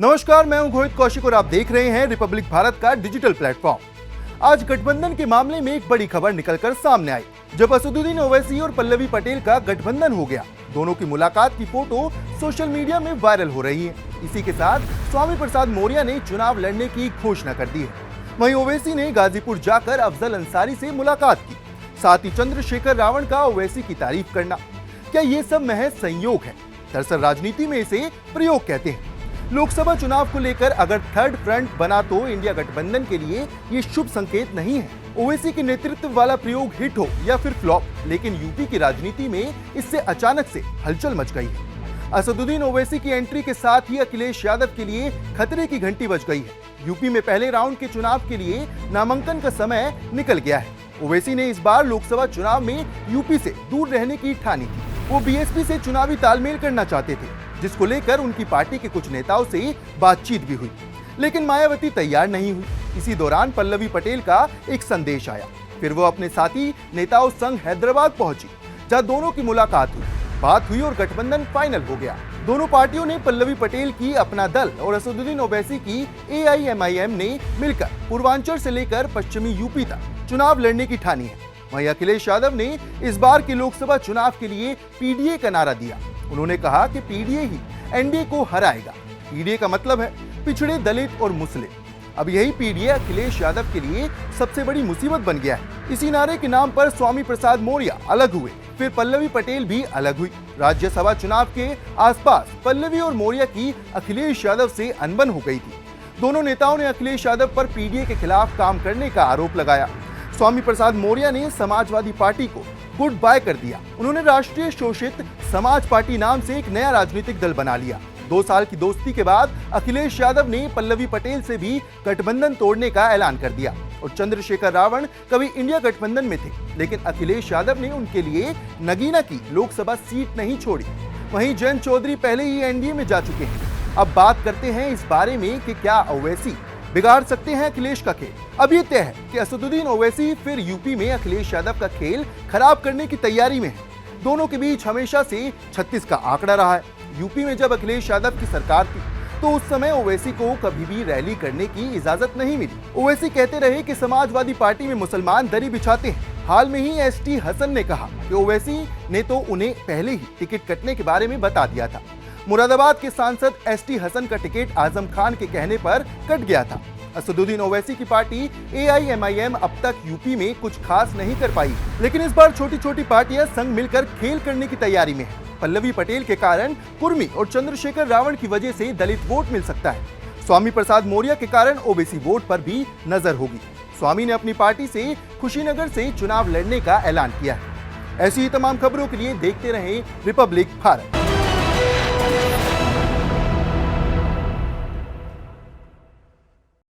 नमस्कार, मैं हूं घोषित कौशिक और आप देख रहे हैं रिपब्लिक भारत का डिजिटल प्लेटफॉर्म। आज गठबंधन के मामले में एक बड़ी खबर निकलकर सामने आई, जब असदुद्दीन ओवैसी और पल्लवी पटेल का गठबंधन हो गया। दोनों की मुलाकात की फोटो सोशल मीडिया में वायरल हो रही है। इसी के साथ स्वामी प्रसाद मौर्य ने चुनाव लड़ने की घोषणा कर दी है। वहीं ओवैसी ने गाजीपुर जाकर अफजल अंसारी से मुलाकात की, साथ ही चंद्रशेखर रावण का ओवैसी की तारीफ करना। क्या ये सब महज संयोग है? दरअसल राजनीति में इसे प्रयोग कहते हैं। लोकसभा चुनाव को लेकर अगर थर्ड फ्रंट बना तो इंडिया गठबंधन के लिए ये शुभ संकेत नहीं है। ओवैसी के नेतृत्व वाला प्रयोग हिट हो या फिर फ्लॉप, लेकिन यूपी की राजनीति में इससे अचानक से हलचल मच गई है। असदुद्दीन ओवैसी की एंट्री के साथ ही अखिलेश यादव के लिए खतरे की घंटी बज गई है। यूपी में पहले राउंड के चुनाव के लिए नामांकन का समय निकल गया है। ओवैसी ने इस बार लोकसभा चुनाव में यूपी से दूर रहने की ठानी थी। वो बीएसपी से चुनावी तालमेल करना चाहते थे, जिसको लेकर उनकी पार्टी के कुछ नेताओं से बातचीत भी हुई, लेकिन मायावती तैयार नहीं हुई। इसी दौरान पल्लवी पटेल का एक संदेश आया। फिर वो अपने साथी नेताओं संग हैदराबाद पहुंची, जहां दोनों की मुलाकात हुई, बात हुई और गठबंधन फाइनल हो गया। दोनों पार्टियों ने पल्लवी पटेल की अपना दल और असदुद्दीन ओवैसी की AIMIM ने मिलकर पूर्वांचल से लेकर पश्चिमी यूपी तक चुनाव लड़ने की ठानी है। वहीं अखिलेश यादव ने इस बार के लोकसभा चुनाव के लिए PDA का नारा दिया। उन्होंने कहा कि PDA ही NDA को हराएगा। PDA का मतलब है पिछड़े, दलित और मुस्लिम। अब यही PDA अखिलेश यादव के लिए सबसे बड़ी मुसीबत बन गया है। इसी नारे के नाम पर स्वामी प्रसाद मौर्य अलग हुए, फिर पल्लवी पटेल भी अलग हुई। राज्यसभा चुनाव के आसपास पल्लवी और मौर्य की अखिलेश यादव से अनबन हो गई थी। दोनों नेताओं ने अखिलेश यादव पर PDA के खिलाफ काम करने का आरोप लगाया। स्वामी प्रसाद मौर्य ने समाजवादी पार्टी को गुड बाय कर दिया। उन्होंने राष्ट्रीय शोषित समाज पार्टी नाम से एक नया राजनीतिक दल बना लिया। 2 साल की दोस्ती के बाद अखिलेश यादव ने पल्लवी पटेल से भी गठबंधन तोड़ने का ऐलान कर दिया। और चंद्रशेखर रावण कभी इंडिया गठबंधन में थे, लेकिन अखिलेश यादव ने उनके लिए नगीना की लोकसभा सीट नहीं छोड़ी। वहीं जयंत चौधरी पहले ही NDA में जा चुके हैं। अब बात करते हैं इस बारे में कि क्या ओवैसी बिगाड़ सकते हैं अखिलेश का खेल। अब ये तय है कि असदुद्दीन ओवैसी फिर यूपी में अखिलेश यादव का खेल खराब करने की तैयारी में है। दोनों के बीच हमेशा से 36 का आंकड़ा रहा है। यूपी में जब अखिलेश यादव की सरकार थी तो उस समय ओवैसी को कभी भी रैली करने की इजाजत नहीं मिली। ओवैसी कहते रहे कि समाजवादी पार्टी में मुसलमान दरी बिछाते हैं। हाल में ही ST हसन ने कहा कि ओवैसी ने तो उन्हें पहले ही टिकट कटने के बारे में बता दिया था। मुरादाबाद के सांसद ST हसन का टिकट आजम खान के कहने पर कट गया था। असदुद्दीन ओवैसी की पार्टी AIMIM अब तक यूपी में कुछ खास नहीं कर पाई, लेकिन इस बार छोटी छोटी पार्टियां संग मिलकर खेल करने की तैयारी में है। पल्लवी पटेल के कारण कुर्मी और चंद्रशेखर रावण की वजह से दलित वोट मिल सकता है। स्वामी प्रसाद मौर्य के कारण OBC वोट पर भी नजर होगी। स्वामी ने अपनी पार्टी से कुशीनगर से चुनाव लड़ने का ऐलान किया है। ऐसी ही तमाम खबरों के लिए देखते रहें रिपब्लिक भारत।